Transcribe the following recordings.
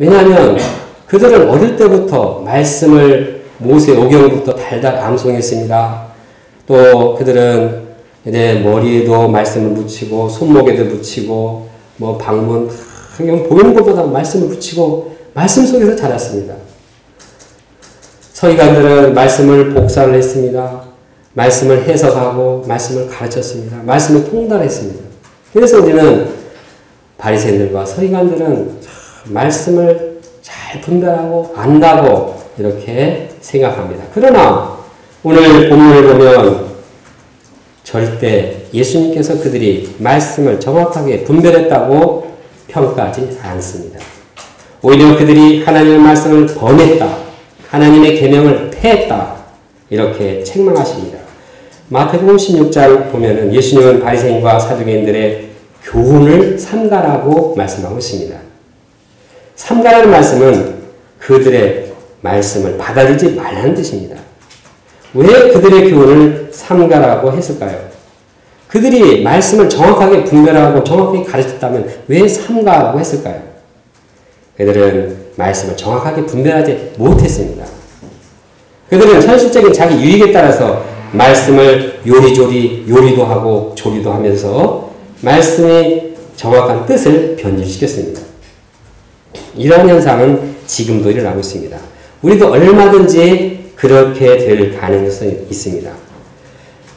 왜냐하면 그들은 어릴 때부터 말씀을 모세오경부터 달달 암송했습니다. 또 그들은 이제 머리에도 말씀을 붙이고 손목에도 붙이고 뭐 방문 그냥 보이는 것보다 말씀을 붙이고 말씀 속에서 자랐습니다. 서기관들은 말씀을 복사를 했습니다. 말씀을 해석하고 말씀을 가르쳤습니다. 말씀을 통달했습니다. 그래서 우리는 바리새인들과 서기관들은 말씀을 잘 분별하고 안다고 이렇게 생각합니다. 그러나 오늘 본문을 보면 절대 예수님께서 그들이 말씀을 정확하게 분별했다고 평가하지 않습니다. 오히려 그들이 하나님의 말씀을 범했다. 하나님의 계명을 폐했다. 이렇게 책망하십니다. 마태복음 16장 보면은 예수님은 바리새인과 사두개인들의 교훈을 삼가라고 말씀하고 있습니다. 삼가라는 말씀은 그들의 말씀을 받아들이지 말라는 뜻입니다. 왜 그들의 교훈을 삼가라고 했을까요? 그들이 말씀을 정확하게 분별하고 정확하게 가르쳤다면 왜 삼가라고 했을까요? 그들은 말씀을 정확하게 분별하지 못했습니다. 그들은 현실적인 자기 유익에 따라서 말씀을 요리조리 요리도 하고 조리도 하면서 말씀의 정확한 뜻을 변질시켰습니다. 이러한 현상은 지금도 일어나고 있습니다. 우리도 얼마든지 그렇게 될 가능성이 있습니다.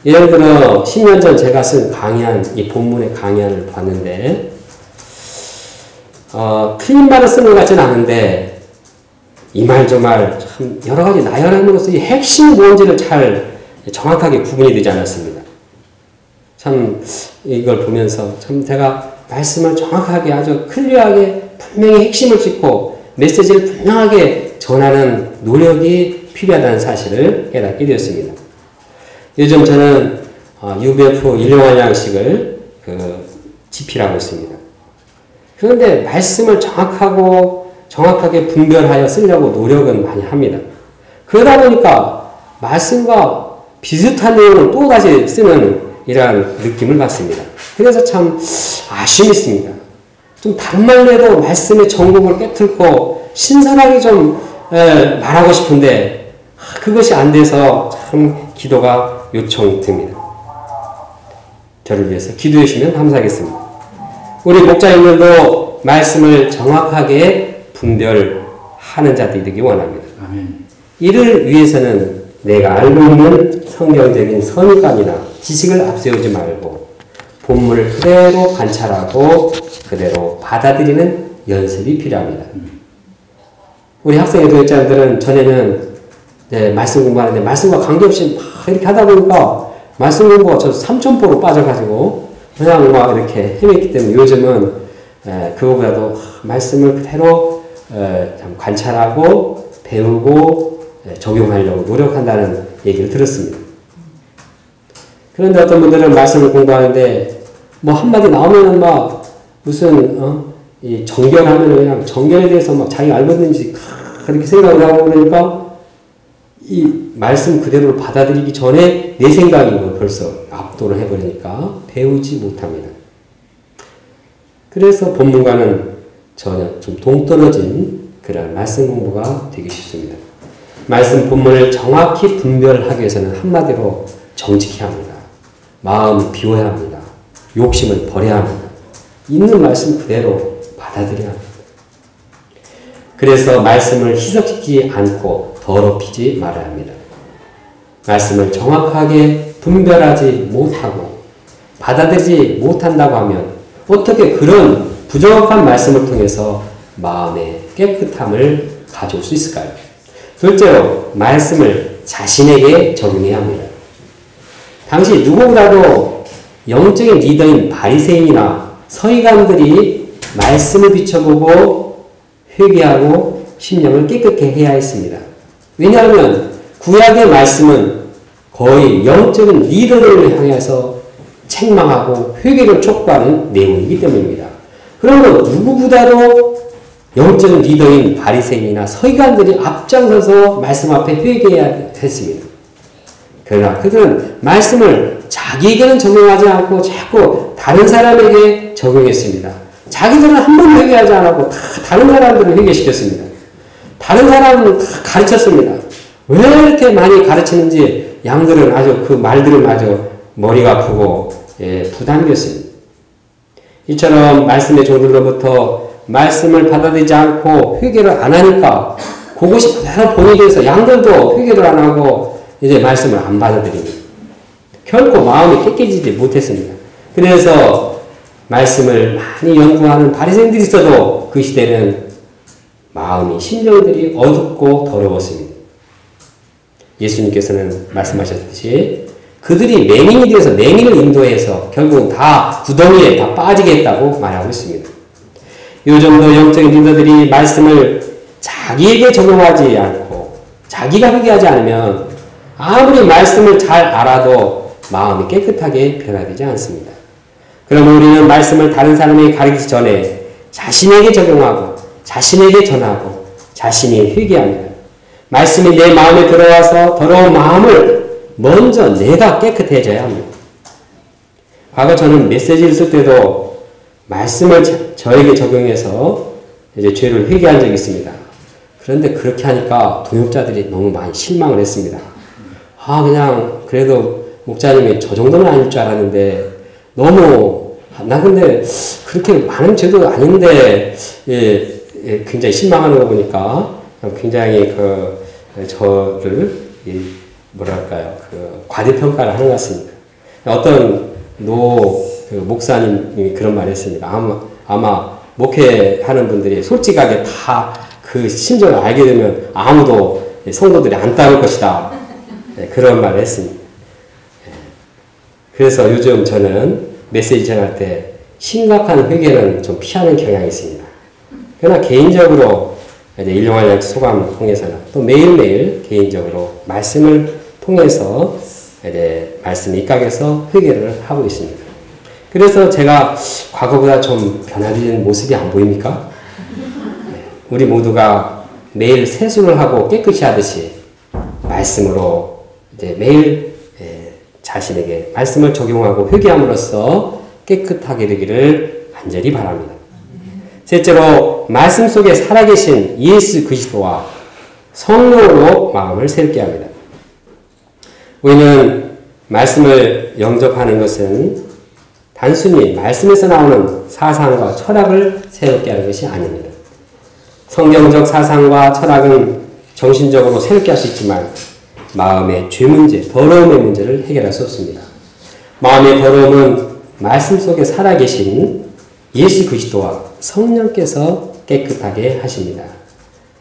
예를 들어 10년 전 제가 쓴 강의안, 이 본문의 강의안을 봤는데 틀린 말을 쓰는 것 같지는 않은데 이 말 저 말 참 여러 가지 나열함으로써 이 핵심이 뭔지를 잘 정확하게 구분이 되지 않았습니다. 참 이걸 보면서 참 제가 말씀을 정확하게 아주 클리어하게 분명히 핵심을 짚고 메시지를 분명하게 전하는 노력이 필요하다는 사실을 깨닫게 되었습니다. 요즘 저는 UBF 일용할 양식을 집필하고 있습니다. 그런데 말씀을 정확하게 분별하여 쓰려고 노력은 많이 합니다. 그러다 보니까 말씀과 비슷한 내용을 또다시 쓰는 이러한 느낌을 받습니다. 그래서 참 아쉬움이 있습니다. 좀 다른 말로 해도 말씀의 정곡을 깨틀고 신선하게 좀 말하고 싶은데 그것이 안 돼서 참 기도가 요청됩니다. 저를 위해서 기도해 주시면 감사하겠습니다. 우리 목자님들도 말씀을 정확하게 분별하는 자들이 되기 원합니다. 아멘. 이를 위해서는 내가 알고 있는 성경적인 선입관이나 지식을 앞세우지 말고 본문을 그대로 관찰하고 그대로 받아들이는 연습이 필요합니다. 우리 학생의 교육자들은 전에는 말씀 공부하는데 말씀과 관계없이 막 이렇게 하다 보니까 말씀 공부가 저 삼천포로 빠져가지고 그냥 막 이렇게 헤맸기 때문에 요즘은 그거보다도 말씀을 그대로 참 관찰하고 배우고 적용하려고 노력한다는 얘기를 들었습니다. 그런데 어떤 분들은 말씀을 공부하는데 뭐 한마디 나오면은 막 무슨 이 정결하면 그냥 정결에 대해서 막 자기가 알고 있는지 그렇게 생각을 하고 그러니까 이 말씀 그대로 받아들이기 전에 내 생각인 걸 벌써 압도를 해버리니까 배우지 못합니다. 그래서 본문과는 전혀 좀 동떨어진 그런 말씀 공부가 되기 쉽습니다. 말씀 본문을 정확히 분별하기 위해서는 한마디로 정직해야 합니다. 마음 비워야 합니다. 욕심을 버려야 합니다. 있는 말씀 그대로 받아들여야 합니다. 그래서 말씀을 희석시키지 않고 더럽히지 말아야 합니다. 말씀을 정확하게 분별하지 못하고 받아들이지 못한다고 하면 어떻게 그런 부정확한 말씀을 통해서 마음의 깨끗함을 가져올 수 있을까요? 둘째로 말씀을 자신에게 적용해야 합니다. 당시 누구보다도 영적인 리더인 바리새인이나 서기관들이 말씀을 비춰보고 회개하고 심령을 깨끗게 해야 했습니다. 왜냐하면 구약의 말씀은 거의 영적인 리더를 향해서 책망하고 회개를 촉구하는 내용이기 때문입니다. 그러므로 누구보다도 영적인 리더인 바리새인이나 서기관들이 앞장서서 말씀 앞에 회개해야 했습니다. 그러나 그들은 말씀을 자기에게는 적용하지 않고 자꾸 다른 사람에게 적용했습니다. 자기들은 한 번도 회개하지 않았고 다 다른 사람들을 회개시켰습니다. 다른 사람은 다 가르쳤습니다. 왜 이렇게 많이 가르치는지 양들은 아주 그 말들은 아주 머리가 아프고 부담이었습니다. 이처럼 말씀의 종들로부터 말씀을 받아들이지 않고 회개를 안 하니까 그것이 그대로 본이 돼서 양들도 회개를 안 하고 이제 말씀을 안 받아들입니다. 결코 마음이 깨끗해지지 못했습니다. 그래서 말씀을 많이 연구하는 바리새인들이 있어도 그 시대는 마음이 심령들이 어둡고 더러웠습니다. 예수님께서는 말씀하셨듯이 그들이 맹인이 되어서 맹인을 인도해서 결국은 다 구덩이에 다 빠지게 했다고 말하고 있습니다. 이 정도 영적인 리더들이 말씀을 자기에게 적용하지 않고 자기가 회개하지 않으면 아무리 말씀을 잘 알아도 마음이 깨끗하게 변화되지 않습니다. 그러면 우리는 말씀을 다른 사람에게 가르치기 전에 자신에게 적용하고 자신에게 전하고 자신이 회개합니다. 말씀이 내 마음에 들어와서 더러운 마음을 먼저 내가 깨끗해져야 합니다. 과거 저는 메시지를 쓸 때도 말씀을 저에게 적용해서 이제 죄를 회개한 적이 있습니다. 그런데 그렇게 하니까 동역자들이 너무 많이 실망을 했습니다. 그냥 그래도 목사님이 저 정도는 아닐 줄 알았는데 너무 나 근데 그렇게 많은 죄도 아닌데 굉장히 실망하는 거 보니까 굉장히 저를 뭐랄까요 과대평가를 하는 것 같습니다. 어떤 목사님이 그런 말을 했습니다. 아마 목회하는 분들이 솔직하게 다 그 심정을 알게 되면 아무도 성도들이 안 따를 것이다. 그런 말을 했습니다. 그래서 요즘 저는 메시지 전할 때 심각한 회개는 좀 피하는 경향이 있습니다. 그러나 개인적으로 이제 일용할 소감 통해서는 또 매일매일 개인적으로 말씀을 통해서 이제 말씀 입각해서 회개를 하고 있습니다. 그래서 제가 과거보다 좀 변화된 모습이 안 보입니까? 우리 모두가 매일 세수를 하고 깨끗이 하듯이 말씀으로 이제 매일 자신에게 말씀을 적용하고 회개함으로써 깨끗하게 되기를 간절히 바랍니다. 셋째로 말씀 속에 살아계신 예수 그리스도와 성령으로 마음을 새롭게 합니다. 우리는 말씀을 영접하는 것은 단순히 말씀에서 나오는 사상과 철학을 새롭게 하는 것이 아닙니다. 성경적 사상과 철학은 정신적으로 새롭게 할 수 있지만 마음의 죄 문제, 더러움의 문제를 해결할 수 없습니다. 마음의 더러움은 말씀 속에 살아계신 예수 그리스도와 성령께서 깨끗하게 하십니다.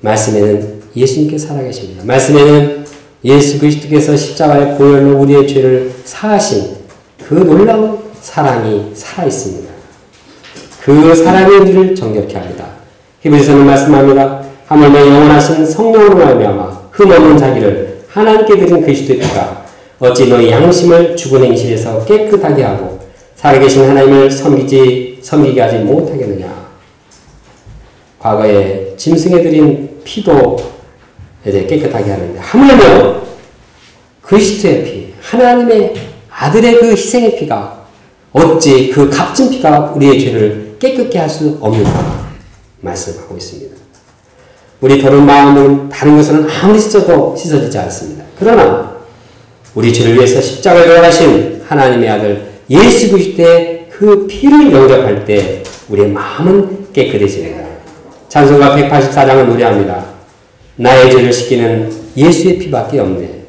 말씀에는 예수님께 살아계십니다. 말씀에는 예수 그리스도께서 십자가의 보혈로 우리의 죄를 사하신 그 놀라운 사랑이 살아있습니다. 그 사랑이 우리를 정결케 합니다. 히브리서는 말씀합니다. 하물며 영원하신 성령으로 말미암아 흠없는 자기를 하나님께 드린 그리스도의 피가 어찌 너희 양심을 죽은 행실에서 깨끗하게 하고 살아계신 하나님을 섬기게 하지 못하겠느냐. 과거에 짐승에 드린 피도 이제 깨끗하게 하는데 하물며 그리스도의 피, 하나님의 아들의 그 희생의 피가 어찌 그 값진 피가 우리의 죄를 깨끗게 할 수 없는가 말씀하고 있습니다. 우리 더러운 마음은 다른 것으로는 아무리 씻어도 씻어지지 않습니다. 그러나 우리 죄를 위해서 십자가에 돌아가신 하나님의 아들 예수 그리스도의 그 피를 영접할 때 우리의 마음은 깨끗해집니다. 찬송가 184장을 노래합니다. 나의 죄를 씻기는 예수의 피밖에 없네.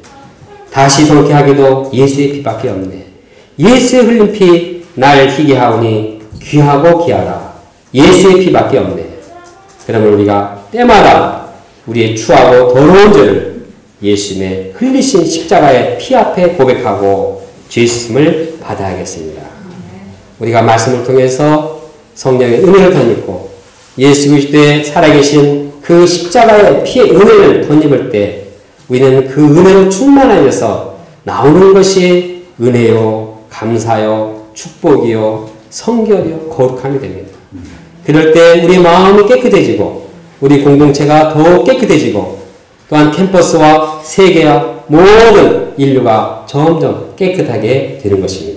다시 성케 하기도 예수의 피밖에 없네. 예수의 흘린 피 날 희게 하오니 귀하고 귀하라. 예수의 피밖에 없네. 그러면 우리가 때마다 우리의 추하고 더러운 죄를 예수님의 흘리신 십자가의 피 앞에 고백하고 죄심을 받아야겠습니다. 우리가 말씀을 통해서 성령의 은혜를 덧입고 예수 그리스도의 살아계신 그 십자가의 피의 은혜를 덧입을 때 우리는 그 은혜로 충만하여서 나오는 것이 은혜요, 감사요, 축복이요, 성결이요, 거룩함이 됩니다. 그럴 때 우리 마음이 깨끗해지고 우리 공동체가 더욱 깨끗해지고 또한 캠퍼스와 세계와 모든 인류가 점점 깨끗하게 되는 것입니다.